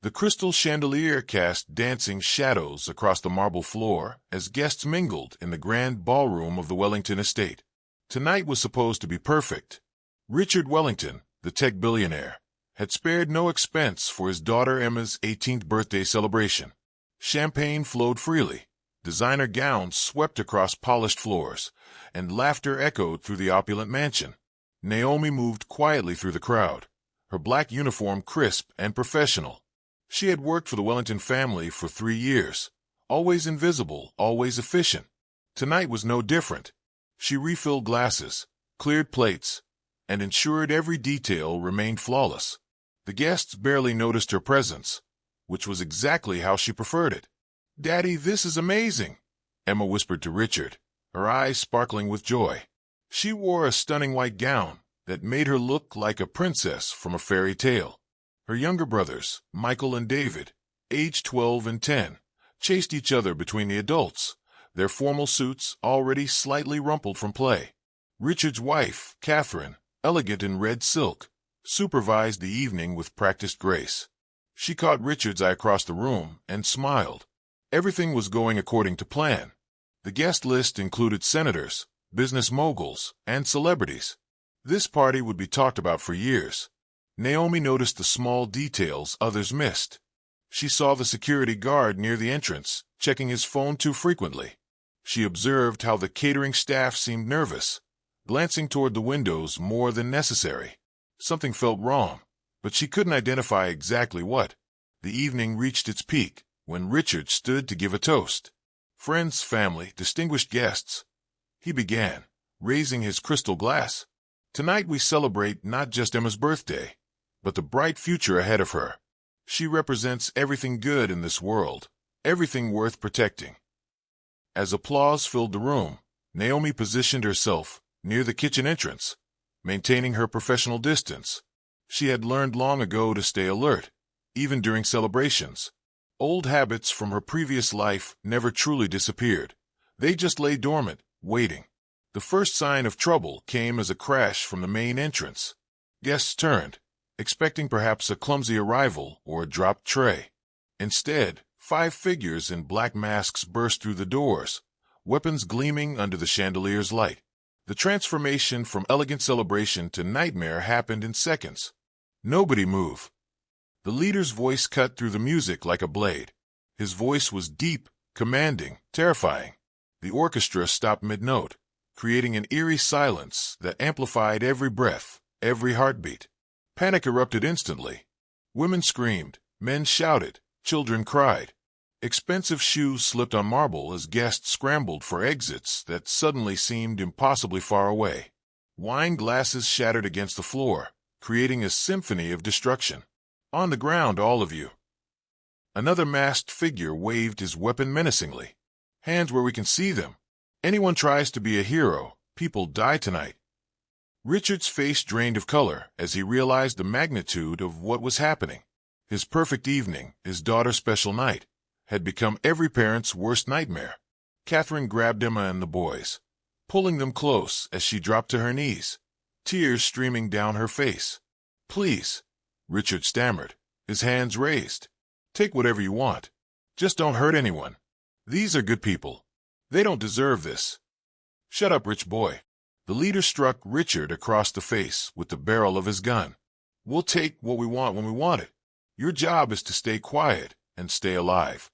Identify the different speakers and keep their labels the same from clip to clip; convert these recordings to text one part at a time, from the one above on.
Speaker 1: The crystal chandelier cast dancing shadows across the marble floor as guests mingled in the grand ballroom of the Wellington estate. Tonight was supposed to be perfect. Richard Wellington, the tech billionaire, had spared no expense for his daughter Emma's 18th birthday celebration. Champagne flowed freely, designer gowns swept across polished floors, and laughter echoed through the opulent mansion. Naomi moved quietly through the crowd, her black uniform crisp and professional. She had worked for the Wellington family for 3 years, always invisible, always efficient. Tonight was no different. She refilled glasses, cleared plates, and ensured every detail remained flawless. The guests barely noticed her presence, which was exactly how she preferred it. "Daddy, this is amazing," Emma whispered to Richard, her eyes sparkling with joy. She wore a stunning white gown that made her look like a princess from a fairy tale. Her younger brothers, Michael and David, aged 12 and 10, chased each other between the adults, their formal suits already slightly rumpled from play. Richard's wife, Catherine, elegant in red silk, supervised the evening with practiced grace. She caught Richard's eye across the room and smiled. Everything was going according to plan. The guest list included senators, business moguls, and celebrities. This party would be talked about for years. Naomi noticed the small details others missed. She saw the security guard near the entrance, checking his phone too frequently. She observed how the catering staff seemed nervous, glancing toward the windows more than necessary. Something felt wrong, but she couldn't identify exactly what. The evening reached its peak when Richard stood to give a toast. "Friends, family, distinguished guests," he began, raising his crystal glass. "Tonight we celebrate not just Emma's birthday, but the bright future ahead of her. She represents everything good in this world, everything worth protecting." As applause filled the room, Naomi positioned herself near the kitchen entrance, maintaining her professional distance. She had learned long ago to stay alert, even during celebrations. Old habits from her previous life never truly disappeared. They just lay dormant, waiting. The first sign of trouble came as a crash from the main entrance. Guests turned, expecting perhaps a clumsy arrival or a dropped tray. Instead, 5 figures in black masks burst through the doors, weapons gleaming under the chandelier's light. The transformation from elegant celebration to nightmare happened in seconds. Nobody moved. The leader's voice cut through the music like a blade. His voice was deep, commanding, terrifying. The orchestra stopped mid-note, creating an eerie silence that amplified every breath, every heartbeat. Panic erupted instantly. Women screamed, men shouted, children cried. Expensive shoes slipped on marble as guests scrambled for exits that suddenly seemed impossibly far away. Wine glasses shattered against the floor, creating a symphony of destruction. "On the ground, all of you." Another masked figure waved his weapon menacingly. "Hands where we can see them. Anyone tries to be a hero, people die tonight." Richard's face drained of color as he realized the magnitude of what was happening. His perfect evening, his daughter's special night, had become every parent's worst nightmare. Catherine grabbed Emma and the boys, pulling them close as she dropped to her knees, tears streaming down her face. "Please," Richard stammered, his hands raised. "Take whatever you want. Just don't hurt anyone. These are good people. They don't deserve this." "Shut up, rich boy." The leader struck Richard across the face with the barrel of his gun. "We'll take what we want when we want it. Your job is to stay quiet and stay alive."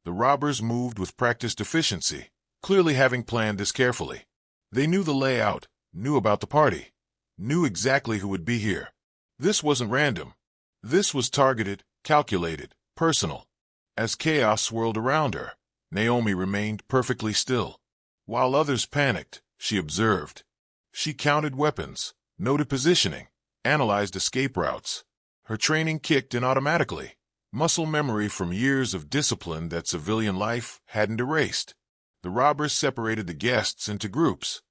Speaker 1: The robbers moved with practiced efficiency, clearly having planned this carefully. They knew the layout, knew about the party, knew exactly who would be here. This wasn't random. This was targeted, calculated, personal. As chaos swirled around her, Naomi remained perfectly still. While others panicked, she observed. She counted weapons, noted positioning, analyzed escape routes. Her training kicked in automatically, muscle memory from years of discipline that civilian life hadn't erased. The robbers separated the guests into groups.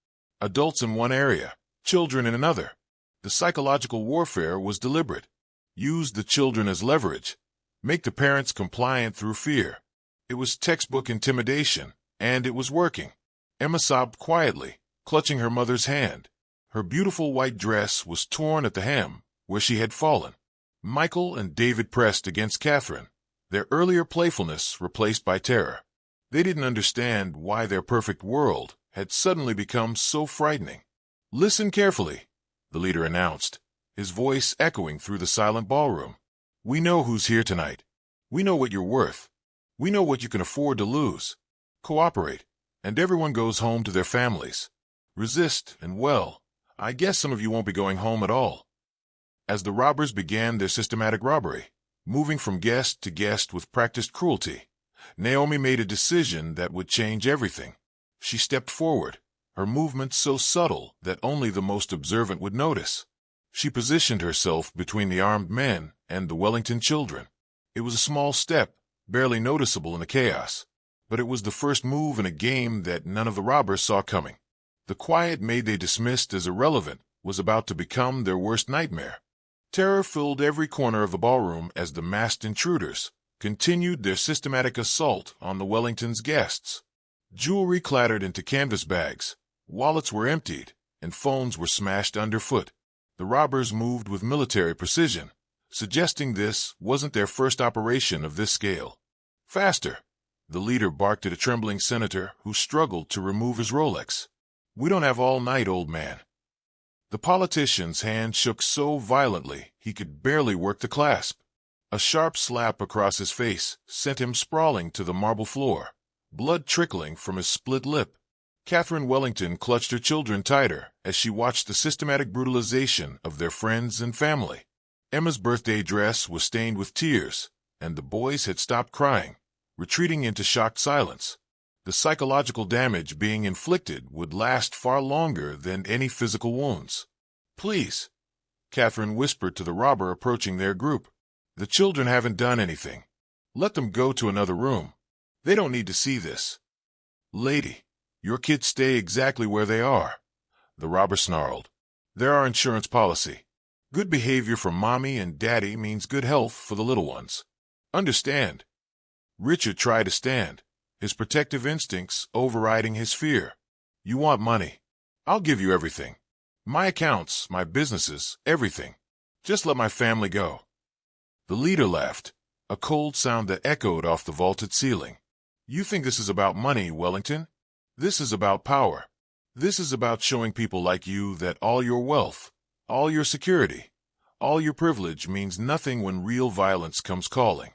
Speaker 1: Adults in one area, children in another. The psychological warfare was deliberate. Use the children as leverage. Make the parents compliant through fear. It was textbook intimidation, and it was working. Emma sobbed quietly, clutching her mother's hand. Her beautiful white dress was torn at the hem, where she had fallen. Michael and David pressed against Catherine, their earlier playfulness replaced by terror. They didn't understand why their perfect world had suddenly become so frightening. "Listen carefully," the leader announced, his voice echoing through the silent ballroom. "We know who's here tonight. We know what you're worth. We know what you can afford to lose. Cooperate, and everyone goes home to their families. Resist, and well, I guess some of you won't be going home at all." As the robbers began their systematic robbery, moving from guest to guest with practiced cruelty, Naomi made a decision that would change everything. She stepped forward, her movements so subtle that only the most observant would notice. She positioned herself between the armed men and the Wellington children. It was a small step, barely noticeable in the chaos, but it was the first move in a game that none of the robbers saw coming. The quiet maid they dismissed as irrelevant was about to become their worst nightmare. Terror filled every corner of the ballroom as the masked intruders continued their systematic assault on the Wellington's guests. Jewelry clattered into canvas bags, wallets were emptied, and phones were smashed underfoot. The robbers moved with military precision, suggesting this wasn't their first operation of this scale. "Faster!" the leader barked at a trembling senator who struggled to remove his Rolex. "We don't have all night, old man." The politician's hand shook so violently he could barely work the clasp. A sharp slap across his face sent him sprawling to the marble floor, blood trickling from his split lip. Catherine Wellington clutched her children tighter as she watched the systematic brutalization of their friends and family. Emma's birthday dress was stained with tears, and the boys had stopped crying, retreating into shocked silence. The psychological damage being inflicted would last far longer than any physical wounds. "Please," Catherine whispered to the robber approaching their group. "The children haven't done anything. Let them go to another room. They don't need to see this." "Lady, your kids stay exactly where they are," the robber snarled. "They're our insurance policy. Good behavior from Mommy and Daddy means good health for the little ones. Understand?" Richard tried to stand, his protective instincts overriding his fear. "You want money. I'll give you everything. My accounts, my businesses, everything. Just let my family go." The leader laughed, a cold sound that echoed off the vaulted ceiling. "You think this is about money, Wellington? This is about power. This is about showing people like you that all your wealth, all your security, all your privilege means nothing when real violence comes calling."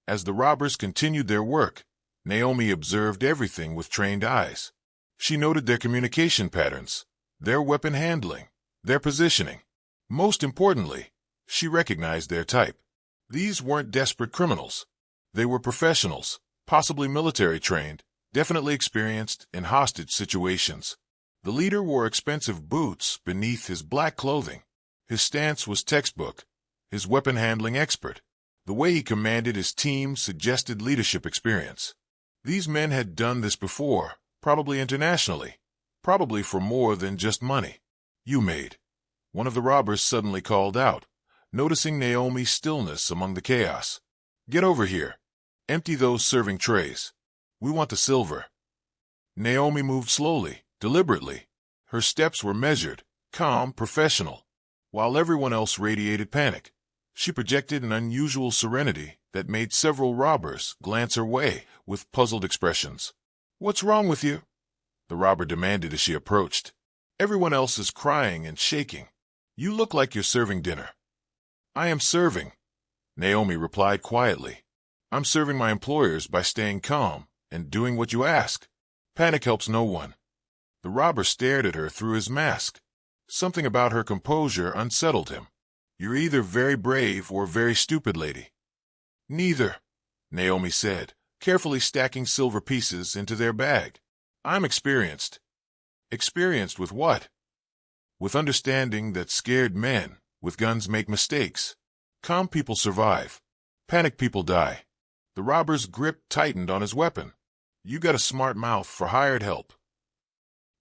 Speaker 1: As the robbers continued their work, Naomi observed everything with trained eyes. She noted their communication patterns, their weapon handling, their positioning. Most importantly, she recognized their type. These weren't desperate criminals. They were professionals, possibly military trained, definitely experienced in hostage situations. The leader wore expensive boots beneath his black clothing. His stance was textbook, his weapon handling expert. The way he commanded his team suggested leadership experience. These men had done this before, probably internationally, probably for more than just money. "You, Maid," one of the robbers suddenly called out, noticing Naomi's stillness among the chaos. "Get over here. Empty those serving trays. We want the silver." Naomi moved slowly, deliberately. Her steps were measured, calm, professional. While everyone else radiated panic, she projected an unusual serenity that made several robbers glance her way with puzzled expressions. "What's wrong with you?" the robber demanded as she approached. "Everyone else is crying and shaking. You look like you're serving dinner." "I am serving," Naomi replied quietly. "I'm serving my employers by staying calm and doing what you ask. Panic helps no one." The robber stared at her through his mask. Something about her composure unsettled him. "You're either very brave or very stupid, lady." "Neither," Naomi said, carefully stacking silver pieces into their bag. "I'm experienced." "Experienced with what?" "With understanding that scared men with guns make mistakes. Calm people survive. Panic people die." The robber's grip tightened on his weapon. "You got a smart mouth for hired help."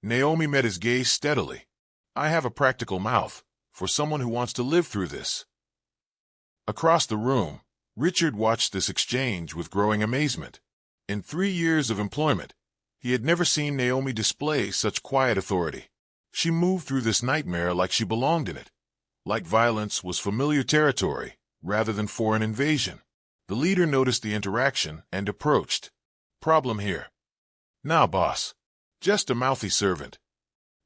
Speaker 1: Naomi met his gaze steadily. "I have a practical mouth for someone who wants to live through this." Across the room, Richard watched this exchange with growing amazement. In 3 years of employment, he had never seen Naomi display such quiet authority. She moved through this nightmare like she belonged in it, like violence was familiar territory rather than foreign invasion. The leader noticed the interaction and approached. Problem here. Nah, boss. Just a mouthy servant.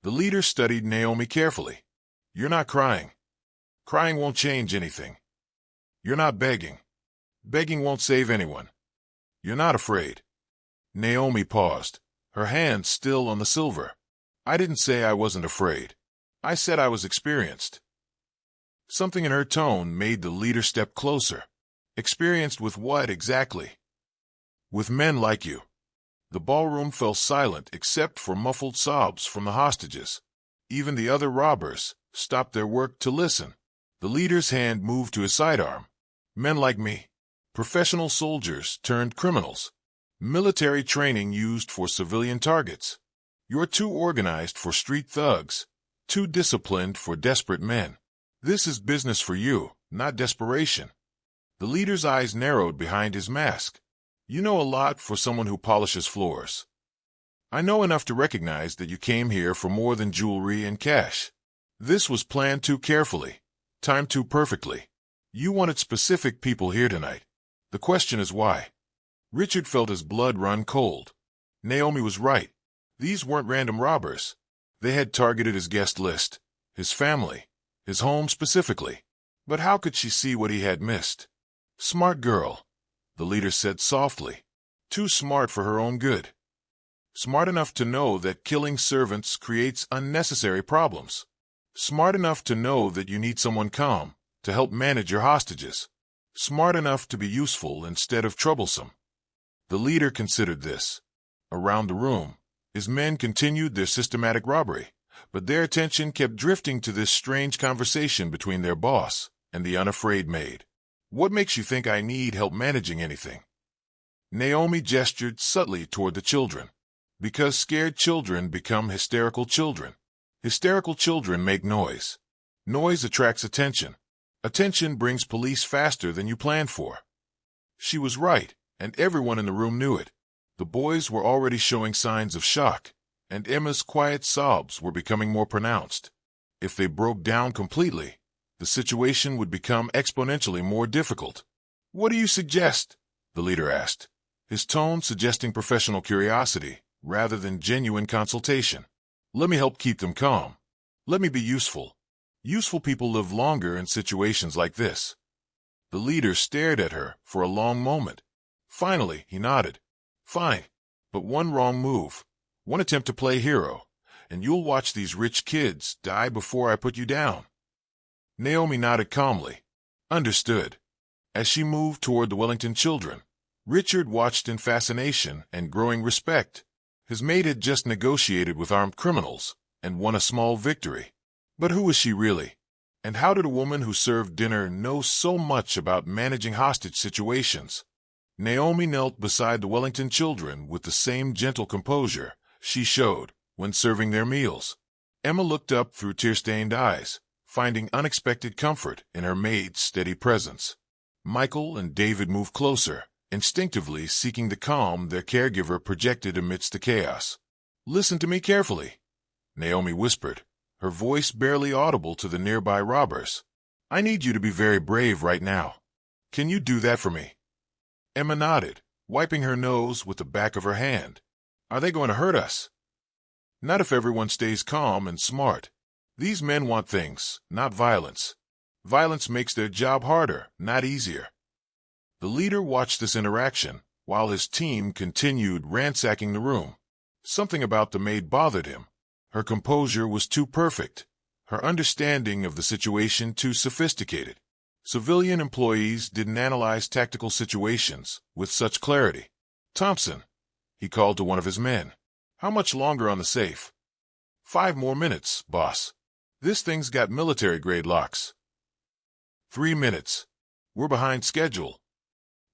Speaker 1: The leader studied Naomi carefully. You're not crying. Crying won't change anything. You're not begging. Begging won't save anyone. You're not afraid. Naomi paused, her hand still on the silver. I didn't say I wasn't afraid. I said I was experienced. Something in her tone made the leader step closer. Experienced with what exactly? With men like you. The ballroom fell silent except for muffled sobs from the hostages. Even the other robbers stopped their work to listen. The leader's hand moved to his sidearm. Men like me. Professional soldiers turned criminals. Military training used for civilian targets. You're too organized for street thugs. Too disciplined for desperate men. This is business for you, not desperation. The leader's eyes narrowed behind his mask. You know a lot for someone who polishes floors. I know enough to recognize that you came here for more than jewelry and cash. This was planned too carefully, timed too perfectly. You wanted specific people here tonight. The question is why. Richard felt his blood run cold. Naomi was right. These weren't random robbers. They had targeted his guest list, his family, his home specifically. But how could she see what he had missed? Smart girl, the leader said softly. Too smart for her own good. Smart enough to know that killing servants creates unnecessary problems. Smart enough to know that you need someone calm to help manage your hostages. Smart enough to be useful instead of troublesome. The leader considered this. Around the room, his men continued their systematic robbery, but their attention kept drifting to this strange conversation between their boss and the unafraid maid. What makes you think I need help managing anything? Naomi gestured subtly toward the children. Because scared children become hysterical children. Hysterical children make noise. Noise attracts attention. Attention brings police faster than you planned for. She was right, and everyone in the room knew it. The boys were already showing signs of shock, and Emma's quiet sobs were becoming more pronounced. If they broke down completely, the situation would become exponentially more difficult. What do you suggest? The leader asked, his tone suggesting professional curiosity rather than genuine consultation. Let me help keep them calm. Let me be useful. Useful people live longer in situations like this. The leader stared at her for a long moment. Finally, he nodded. Fine, but one wrong move, one attempt to play hero, and you'll watch these rich kids die before I put you down. Naomi nodded calmly. Understood. As she moved toward the Wellington children, Richard watched in fascination and growing respect. His maid had just negotiated with armed criminals and won a small victory. But who was she really? And how did a woman who served dinner know so much about managing hostage situations? Naomi knelt beside the Wellington children with the same gentle composure she showed when serving their meals. Emma looked up through tear-stained eyes, finding unexpected comfort in her maid's steady presence. Michael and David moved closer, instinctively seeking the calm their caregiver projected amidst the chaos. Listen to me carefully, Naomi whispered, her voice barely audible to the nearby robbers. I need you to be very brave right now. Can you do that for me? Emma nodded, wiping her nose with the back of her hand. Are they going to hurt us? Not if everyone stays calm and smart. These men want things, not violence. Violence makes their job harder, not easier. The leader watched this interaction while his team continued ransacking the room. Something about the maid bothered him. Her composure was too perfect, her understanding of the situation too sophisticated. Civilian employees didn't analyze tactical situations with such clarity. Thompson, he called to one of his men. How much longer on the safe? 5 more minutes, boss. This thing's got military-grade locks. 3 minutes. We're behind schedule.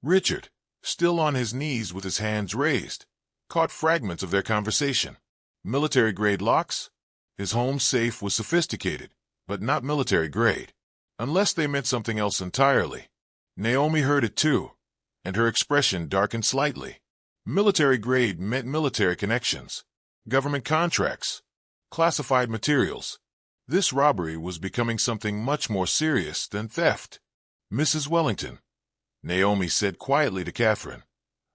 Speaker 1: Richard, still on his knees with his hands raised, caught fragments of their conversation. Military-grade locks? His home safe was sophisticated, but not military-grade. Unless they meant something else entirely. Naomi heard it too, and her expression darkened slightly. Military-grade meant military connections, government contracts, classified materials. This robbery was becoming something much more serious than theft. "Mrs. Wellington," Naomi said quietly to Catherine,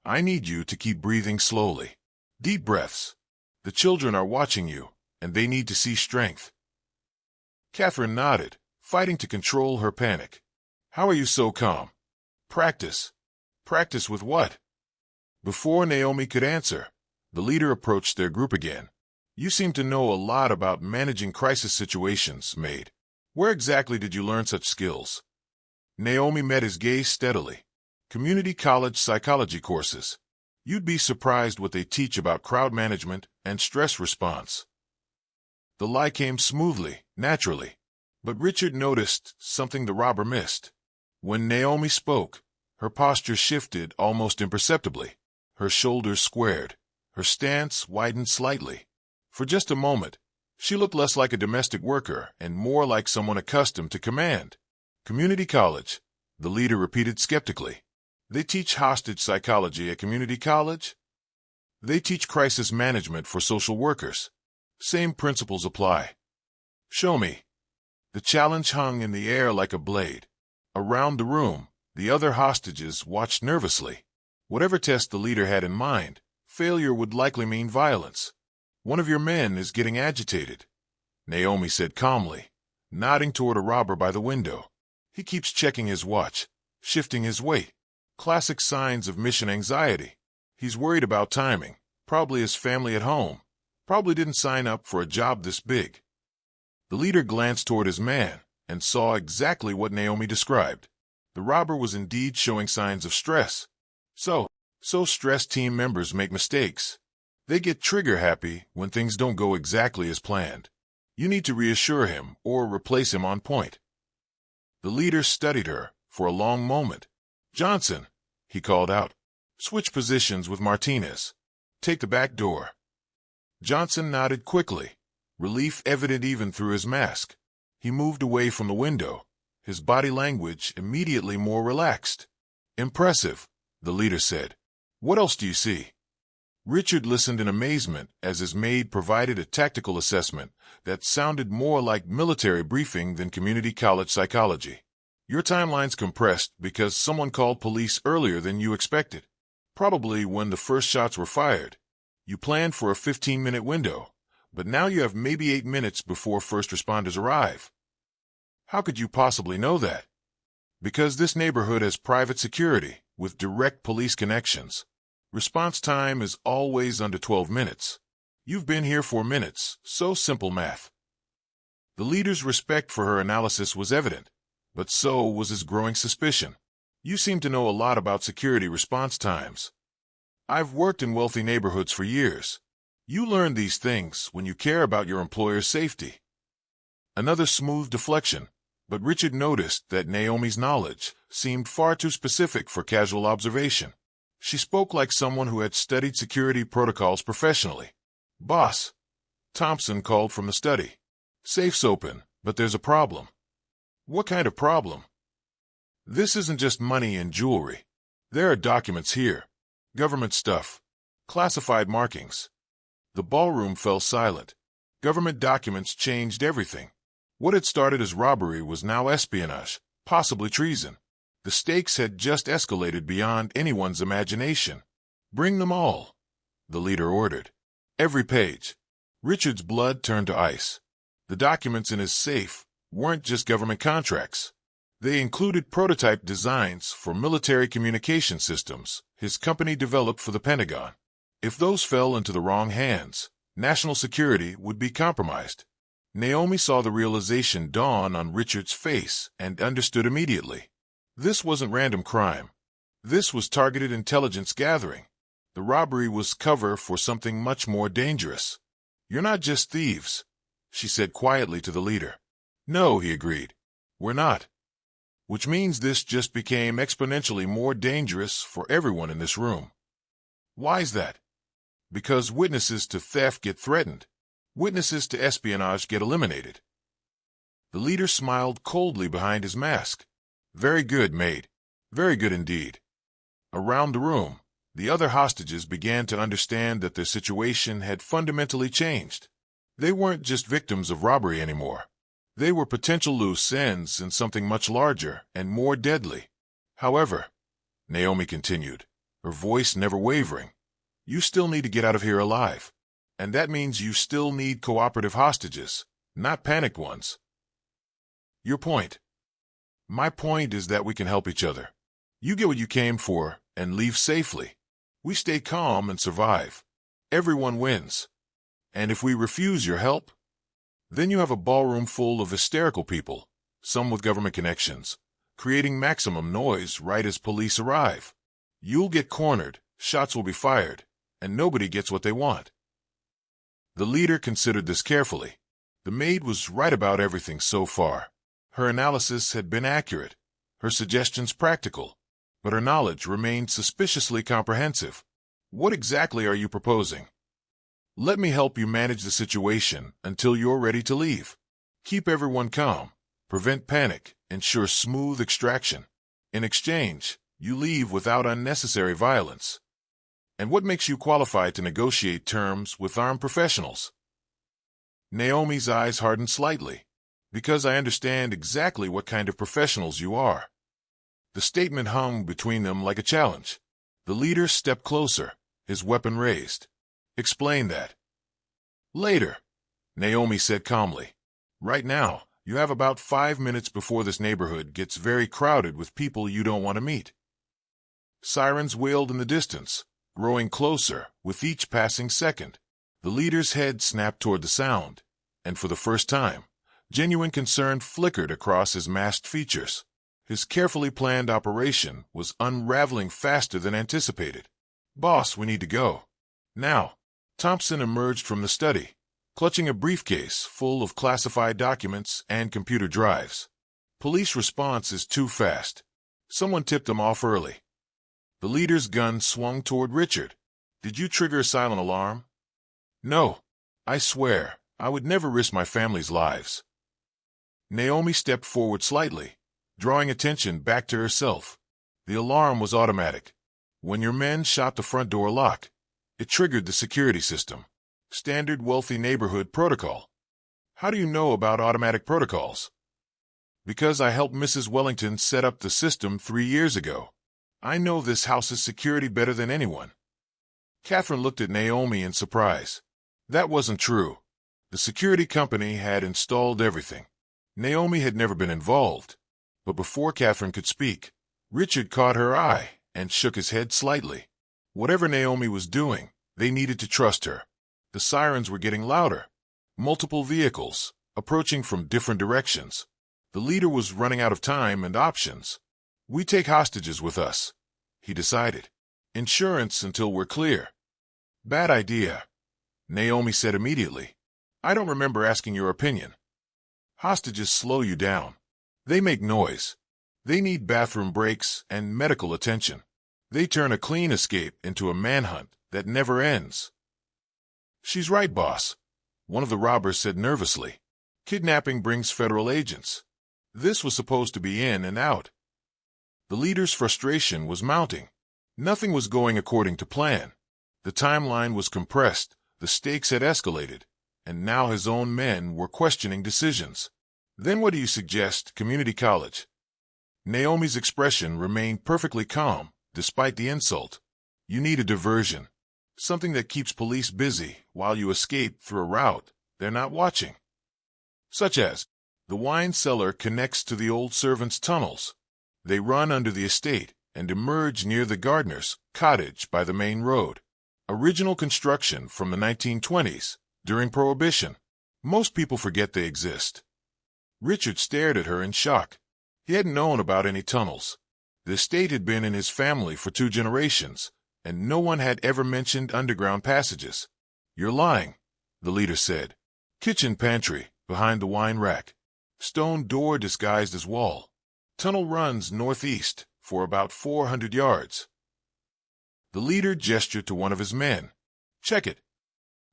Speaker 1: "I need you to keep breathing slowly. Deep breaths. The children are watching you, and they need to see strength." Catherine nodded, fighting to control her panic. "How are you so calm?" "Practice." "Practice with what?" Before Naomi could answer, the leader approached their group again. "You seem to know a lot about managing crisis situations, Maid. Where exactly did you learn such skills?" Naomi met his gaze steadily. "Community college psychology courses. You'd be surprised what they teach about crowd management and stress response." The lie came smoothly, naturally. But Richard noticed something the robber missed. When Naomi spoke, her posture shifted almost imperceptibly. Her shoulders squared. Her stance widened slightly. For just a moment, she looked less like a domestic worker and more like someone accustomed to command. "Community college," the leader repeated skeptically. "They teach hostage psychology at community college?" "They teach crisis management for social workers. Same principles apply." "Show me." The challenge hung in the air like a blade. Around the room, the other hostages watched nervously. Whatever test the leader had in mind, failure would likely mean violence. "One of your men is getting agitated," Naomi said calmly, nodding toward a robber by the window. "He keeps checking his watch, shifting his weight. Classic signs of mission anxiety. He's worried about timing, probably his family at home. Probably didn't sign up for a job this big." The leader glanced toward his man and saw exactly what Naomi described. The robber was indeed showing signs of stress. So stressed team members make mistakes. They get trigger-happy when things don't go exactly as planned. You need to reassure him or replace him on point. The leader studied her for a long moment. "Johnson," he called out, "switch positions with Martinez. Take the back door." Johnson nodded quickly, relief evident even through his mask. He moved away from the window, his body language immediately more relaxed. "Impressive," the leader said. "What else do you see?" Richard listened in amazement as his maid provided a tactical assessment that sounded more like military briefing than community college psychology. "Your timeline's compressed because someone called police earlier than you expected. Probably when the first shots were fired. You planned for a 15-minute window, but now you have maybe 8 minutes before first responders arrive." "How could you possibly know that?" "Because this neighborhood has private security with direct police connections. Response time is always under 12 minutes. You've been here 4 minutes, so simple math." The leader's respect for her analysis was evident, but so was his growing suspicion. "You seem to know a lot about security response times. I've worked in wealthy neighborhoods for years. You learn these things when you care about your employer's safety." Another smooth deflection, but Richard noticed that Naomi's knowledge seemed far too specific for casual observation. She spoke like someone who had studied security protocols professionally. "Boss," Thompson called from the study. "Safe's open, but there's a problem." "What kind of problem?" "This isn't just money and jewelry. There are documents here. Government stuff. Classified markings." The ballroom fell silent. Government documents changed everything. What had started as robbery was now espionage, possibly treason. The stakes had just escalated beyond anyone's imagination. "Bring them all," the leader ordered. "Every page." Richard's blood turned to ice. The documents in his safe weren't just government contracts. They included prototype designs for military communication systems his company developed for the Pentagon. If those fell into the wrong hands, national security would be compromised. Naomi saw the realization dawn on Richard's face and understood immediately. This wasn't random crime. This was targeted intelligence gathering. The robbery was cover for something much more dangerous. "You're not just thieves," she said quietly to the leader. "No," he agreed. "We're not." Which means this just became exponentially more dangerous for everyone in this room. Why's that? Because witnesses to theft get threatened. Witnesses to espionage get eliminated. The leader smiled coldly behind his mask. "Very good, Maid. Very good indeed." Around the room, the other hostages began to understand that their situation had fundamentally changed. They weren't just victims of robbery anymore. They were potential loose ends in something much larger and more deadly. However, Naomi continued, her voice never wavering, you still need to get out of here alive. And that means you still need cooperative hostages, not panicked ones. Your point? My point is that we can help each other. You get what you came for and leave safely. We stay calm and survive. Everyone wins. And if we refuse your help, then you have a ballroom full of hysterical people, some with government connections, creating maximum noise right as police arrive. You'll get cornered, shots will be fired, and nobody gets what they want. The leader considered this carefully. The maid was right about everything so far. Her analysis had been accurate, her suggestions practical, but her knowledge remained suspiciously comprehensive. What exactly are you proposing? Let me help you manage the situation until you're ready to leave. Keep everyone calm, prevent panic, ensure smooth extraction. In exchange, you leave without unnecessary violence. And what makes you qualified to negotiate terms with armed professionals? Naomi's eyes hardened slightly. Because I understand exactly what kind of professionals you are. The statement hung between them like a challenge. The leader stepped closer, his weapon raised. Explain that. Later, Naomi said calmly. Right now, you have about 5 minutes before this neighborhood gets very crowded with people you don't want to meet. Sirens wailed in the distance, growing closer with each passing second. The leader's head snapped toward the sound, and for the first time, genuine concern flickered across his masked features. His carefully planned operation was unraveling faster than anticipated. Boss, we need to go. Now. Thompson emerged from the study, clutching a briefcase full of classified documents and computer drives. Police response is too fast. Someone tipped them off early. The leader's gun swung toward Richard. Did you trigger a silent alarm? No. I swear, I would never risk my family's lives. Naomi stepped forward slightly, drawing attention back to herself. The alarm was automatic. When your men shot the front door lock, it triggered the security system. Standard wealthy neighborhood protocol. How do you know about automatic protocols? Because I helped Mrs. Wellington set up the system 3 years ago. I know this house's security better than anyone. Catherine looked at Naomi in surprise. That wasn't true. The security company had installed everything. Naomi had never been involved. But before Catherine could speak, Richard caught her eye and shook his head slightly. Whatever Naomi was doing, they needed to trust her. The sirens were getting louder. Multiple vehicles, approaching from different directions. The leader was running out of time and options. We take hostages with us, he decided. Insurance until we're clear. Bad idea, Naomi said immediately. I don't remember asking your opinion. Hostages slow you down. They make noise. They need bathroom breaks and medical attention. They turn a clean escape into a manhunt that never ends. She's right, boss, one of the robbers said nervously. Kidnapping brings federal agents. This was supposed to be in and out. The leader's frustration was mounting. Nothing was going according to plan. The timeline was compressed, the stakes had escalated, and now his own men were questioning decisions. Then what do you suggest, community college? Naomi's expression remained perfectly calm, despite the insult. You need a diversion. Something that keeps police busy while you escape through a route they're not watching. Such as, the wine cellar connects to the old servants' tunnels. They run under the estate and emerge near the gardener's cottage by the main road. Original construction from the 1920s, during Prohibition. Most people forget they exist. Richard stared at her in shock. He hadn't known about any tunnels. The estate had been in his family for 2 generations, and no one had ever mentioned underground passages. You're lying, the leader said. Kitchen pantry, behind the wine rack. Stone door disguised as wall. Tunnel runs northeast for about 400 yards. The leader gestured to one of his men. Check it.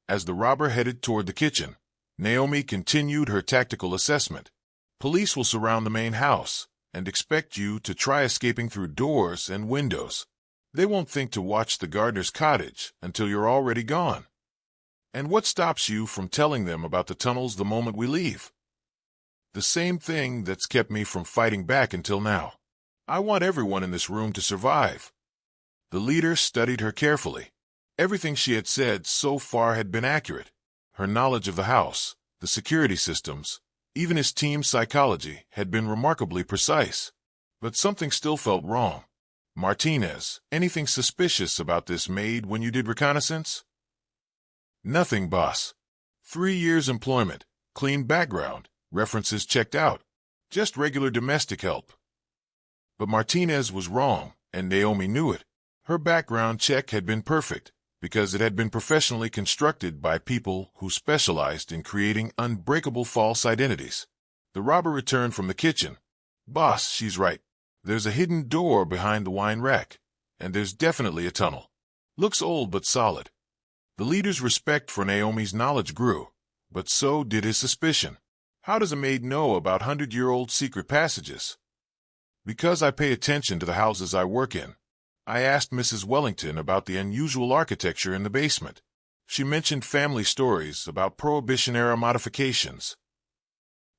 Speaker 1: As the robber headed toward the kitchen, Naomi continued her tactical assessment. Police will surround the main house and expect you to try escaping through doors and windows. They won't think to watch the gardener's cottage until you're already gone. And what stops you from telling them about the tunnels the moment we leave? The same thing that's kept me from fighting back until now. I want everyone in this room to survive. The leader studied her carefully. Everything she had said so far had been accurate. Her knowledge of the house, the security systems, even his team's psychology had been remarkably precise. But something still felt wrong. Martinez, anything suspicious about this Maid when you did reconnaissance? Nothing, boss. 3 years employment, clean background, references checked out. Just regular domestic help. But Martinez was wrong, and Naomi knew it. Her background check had been perfect, because it had been professionally constructed by people who specialized in creating unbreakable false identities. The robber returned from the kitchen. Boss, she's right. There's a hidden door behind the wine rack, and there's definitely a tunnel. Looks old but solid. The leader's respect for Naomi's knowledge grew, but so did his suspicion. How does a maid know about 100-year-old secret passages? Because I pay attention to the houses I work in. I asked Mrs. Wellington about the unusual architecture in the basement. She mentioned family stories about Prohibition-era modifications.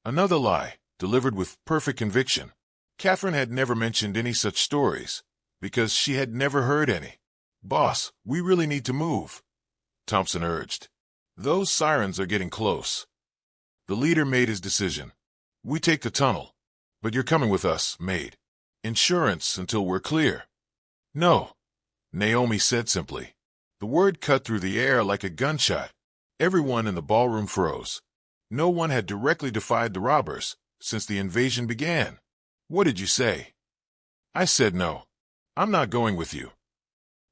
Speaker 1: Another lie, delivered with perfect conviction. Catherine had never mentioned any such stories, because she had never heard any. Boss, we really need to move, Thompson urged. Those sirens are getting close. The leader made his decision. We take the tunnel, but you're coming with us, Maid. Insurance until we're clear. No, Naomi said simply. The word cut through the air like a gunshot. Everyone in the ballroom froze. No one had directly defied the robbers since the invasion began. What did you say? I said no. I'm not going with you.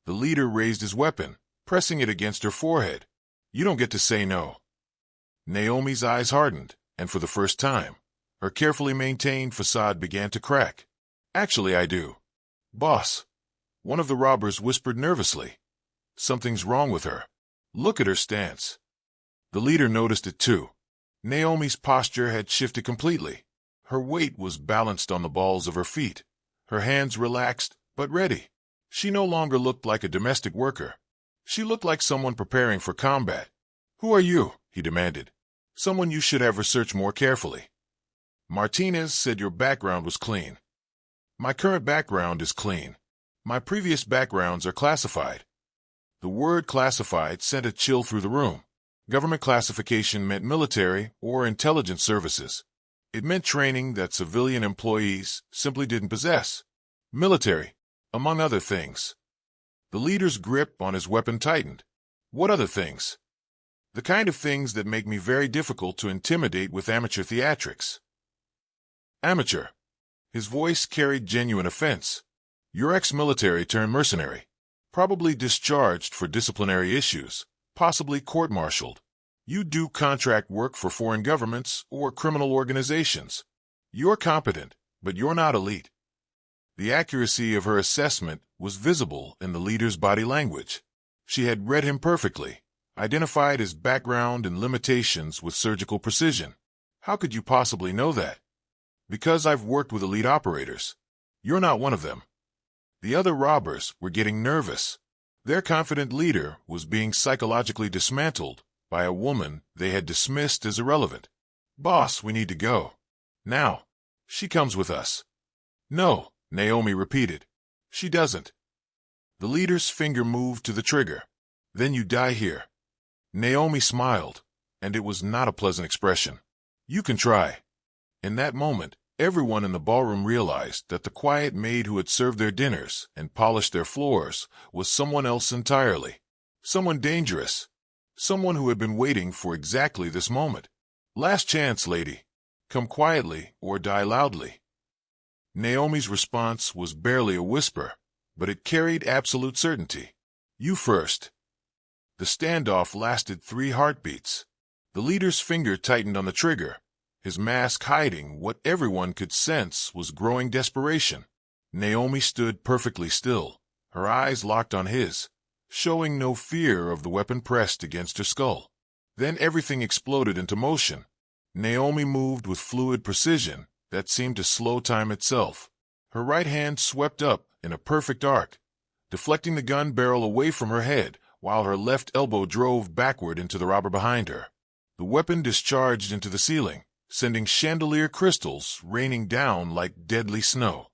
Speaker 1: The leader raised his weapon, pressing it against her forehead. You don't get to say no. Naomi's eyes hardened, and for the first time, her carefully maintained facade began to crack. Actually, I do. Boss, one of the robbers whispered nervously. Something's wrong with her. Look at her stance. The leader noticed it too. Naomi's posture had shifted completely. Her weight was balanced on the balls of her feet, her hands relaxed but ready. She no longer looked like a domestic worker. She looked like someone preparing for combat. Who are you? He demanded. Someone you should have researched more carefully. Martinez said your background was clean. My current background is clean. My previous backgrounds are classified. The word classified sent a chill through the room. Government classification meant military or intelligence services. It meant training that civilian employees simply didn't possess. Military, among other things. The leader's grip on his weapon tightened. What other things? The kind of things that make me very difficult to intimidate with amateur theatrics. Amateur. His voice carried genuine offense. You're ex-military turned mercenary. Probably discharged for disciplinary issues, possibly court-martialed. You do contract work for foreign governments or criminal organizations. You're competent, but you're not elite. The accuracy of her assessment was visible in the leader's body language. She had read him perfectly, identified his background and limitations with surgical precision. How could you possibly know that? Because I've worked with elite operators. You're not one of them. The other robbers were getting nervous. Their confident leader was being psychologically dismantled by a woman they had dismissed as irrelevant. Boss, we need to go. Now. She comes with us. No, Naomi repeated. She doesn't. The leader's finger moved to the trigger. Then you die here. Naomi smiled, and it was not a pleasant expression. You can try. In that moment, everyone in the ballroom realized that the quiet maid who had served their dinners and polished their floors was someone else entirely. Someone dangerous. Someone who had been waiting for exactly this moment. Last chance, lady. Come quietly or die loudly. Naomi's response was barely a whisper, but it carried absolute certainty. You first. The standoff lasted 3 heartbeats. The leader's finger tightened on the trigger, his mask hiding what everyone could sense was growing desperation. Naomi stood perfectly still, her eyes locked on his, showing no fear of the weapon pressed against her skull. Then everything exploded into motion. Naomi moved with fluid precision that seemed to slow time itself. Her right hand swept up in a perfect arc, deflecting the gun barrel away from her head, while her left elbow drove backward into the robber behind her. The weapon discharged into the ceiling, sending chandelier crystals raining down like deadly snow.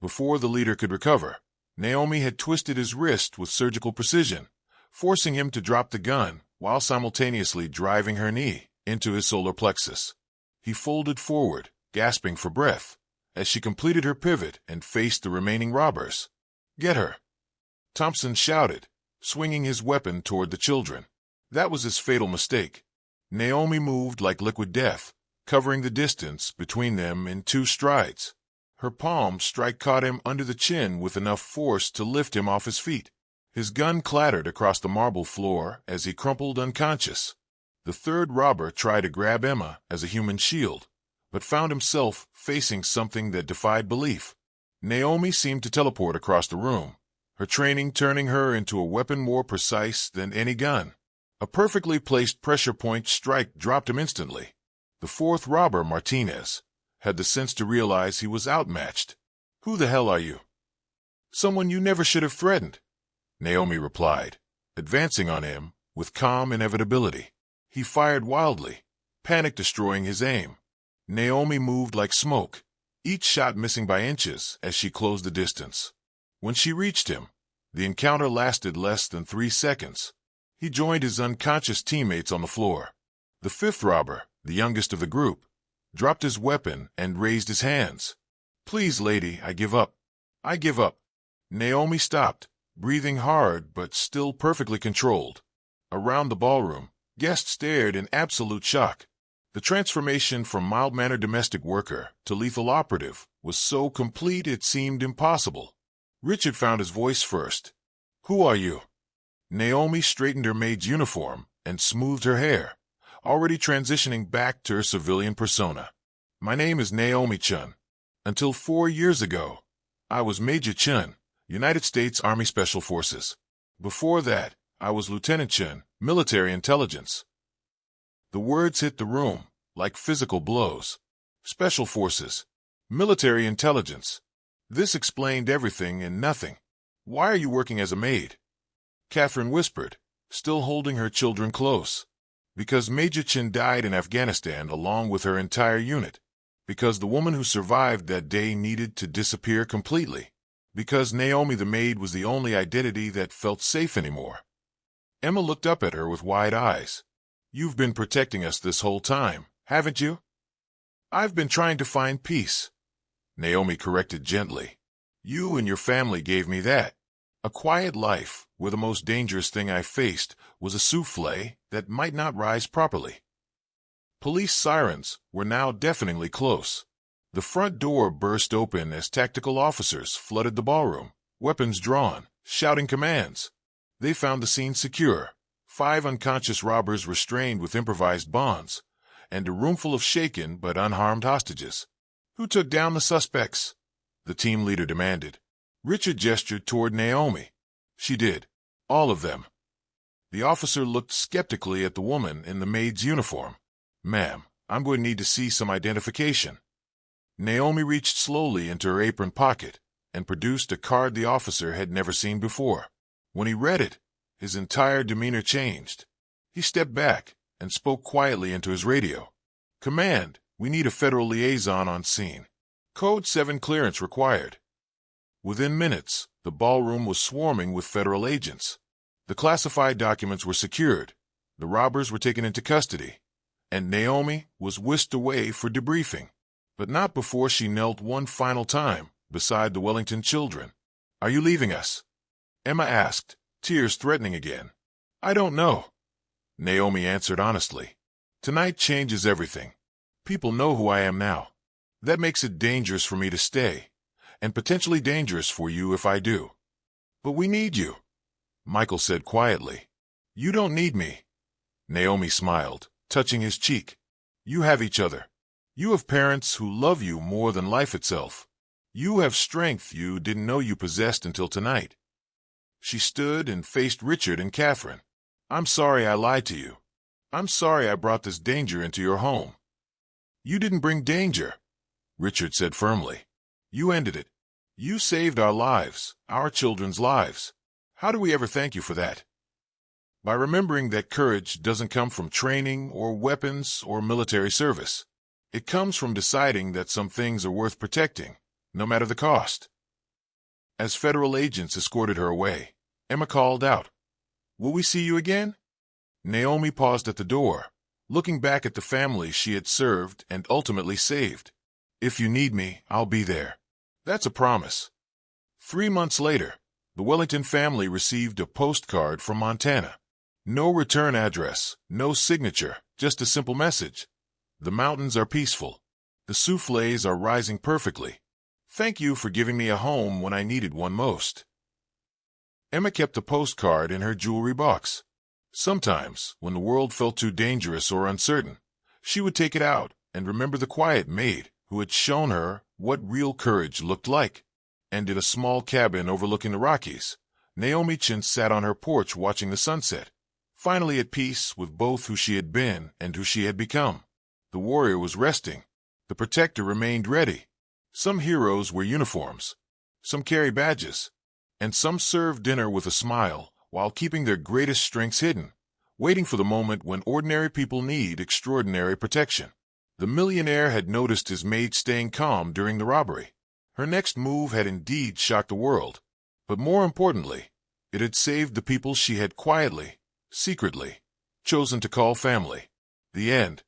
Speaker 1: Before the leader could recover, Naomi had twisted his wrist with surgical precision, forcing him to drop the gun while simultaneously driving her knee into his solar plexus. He folded forward, gasping for breath, as she completed her pivot and faced the remaining robbers. "Get her!" Thompson shouted, swinging his weapon toward the children. That was his fatal mistake. Naomi moved like liquid death, covering the distance between them in 2 strides. Her palm strike caught him under the chin with enough force to lift him off his feet. His gun clattered across the marble floor as he crumpled unconscious. The third robber tried to grab Emma as a human shield, but found himself facing something that defied belief. Naomi seemed to teleport across the room, her training turning her into a weapon more precise than any gun. A perfectly placed pressure point strike dropped him instantly. The fourth robber, Martinez, had the sense to realize he was outmatched. "Who the hell are you?" "Someone you never should have threatened," Naomi replied, advancing on him with calm inevitability. He fired wildly, panic destroying his aim. Naomi moved like smoke, each shot missing by inches as she closed the distance. When she reached him, the encounter lasted less than 3 seconds. He joined his unconscious teammates on the floor. The fifth robber, the youngest of the group, dropped his weapon and raised his hands. "Please, lady, I give up. I give up." Naomi stopped, breathing hard but still perfectly controlled. Around the ballroom, guests stared in absolute shock. The transformation from mild-mannered domestic worker to lethal operative was so complete it seemed impossible. Richard found his voice first. "Who are you?" Naomi straightened her maid's uniform and smoothed her hair, already transitioning back to her civilian persona. "My name is Naomi Chun. Until 4 years ago, I was Major Chun, United States Army Special Forces. Before that, I was Lieutenant Chun, Military Intelligence." The words hit the room like physical blows. Special Forces, Military Intelligence. This explained everything and nothing. "Why are you working as a maid?" Catherine whispered, still holding her children close. "Because Major Chin died in Afghanistan along with her entire unit. Because the woman who survived that day needed to disappear completely. Because Naomi the maid was the only identity that felt safe anymore." Emma looked up at her with wide eyes. "You've been protecting us this whole time, haven't you?" "I've been trying to find peace," Naomi corrected gently. "You and your family gave me that. A quiet life where the most dangerous thing I faced was a souffle that might not rise properly." Police sirens were now deafeningly close. The front door burst open as tactical officers flooded the ballroom, weapons drawn, shouting commands. They found the scene secure, 5 unconscious robbers restrained with improvised bonds, and a roomful of shaken but unharmed hostages. "Who took down the suspects?" the team leader demanded. Richard gestured toward Naomi. "She did. All of them." The officer looked skeptically at the woman in the maid's uniform. "Ma'am, I'm going to need to see some identification." Naomi reached slowly into her apron pocket and produced a card the officer had never seen before. When he read it, his entire demeanor changed. He stepped back and spoke quietly into his radio. "Command, we need a federal liaison on scene. Code 7 clearance required." Within minutes, the ballroom was swarming with federal agents. The classified documents were secured, the robbers were taken into custody, and Naomi was whisked away for debriefing. But not before she knelt one final time beside the Wellington children. "Are you leaving us?" Emma asked, tears threatening again. "I don't know," Naomi answered honestly. "Tonight changes everything. People know who I am now. That makes it dangerous for me to stay, and potentially dangerous for you if I do." "But we need you," Michael said quietly. "You don't need me." Naomi smiled, touching his cheek. "You have each other. You have parents who love you more than life itself. You have strength you didn't know you possessed until tonight." She stood and faced Richard and Catherine. "I'm sorry I lied to you. I'm sorry I brought this danger into your home." "You didn't bring danger," Richard said firmly. "You ended it. You saved our lives, our children's lives. How do we ever thank you for that?" "By remembering that courage doesn't come from training or weapons or military service. It comes from deciding that some things are worth protecting, no matter the cost. As federal agents escorted her away, Emma called out, "Will we see you again?" Naomi paused at the door, looking back at the family she had served and ultimately saved. "If you need me, I'll be there." That's a promise. 3 months later, the Wellington family received a postcard from Montana. No return address, no signature, just a simple message. "The mountains are peaceful. The soufflés are rising perfectly. Thank you for giving me a home when I needed one most." Emma kept the postcard in her jewelry box. Sometimes, when the world felt too dangerous or uncertain, she would take it out and remember the quiet maid who had shown her what real courage looked like. And in a small cabin overlooking the Rockies, Naomi Chin sat on her porch watching the sunset, finally at peace with both who she had been and who she had become. The warrior was resting. The protector remained ready. Some heroes wear uniforms, some carry badges, and some serve dinner with a smile while keeping their greatest strengths hidden, waiting for the moment when ordinary people need extraordinary protection. The millionaire had noticed his maid staying calm during the robbery. Her next move had indeed shocked the world, but more importantly, it had saved the people she had quietly, secretly, chosen to call family. The end.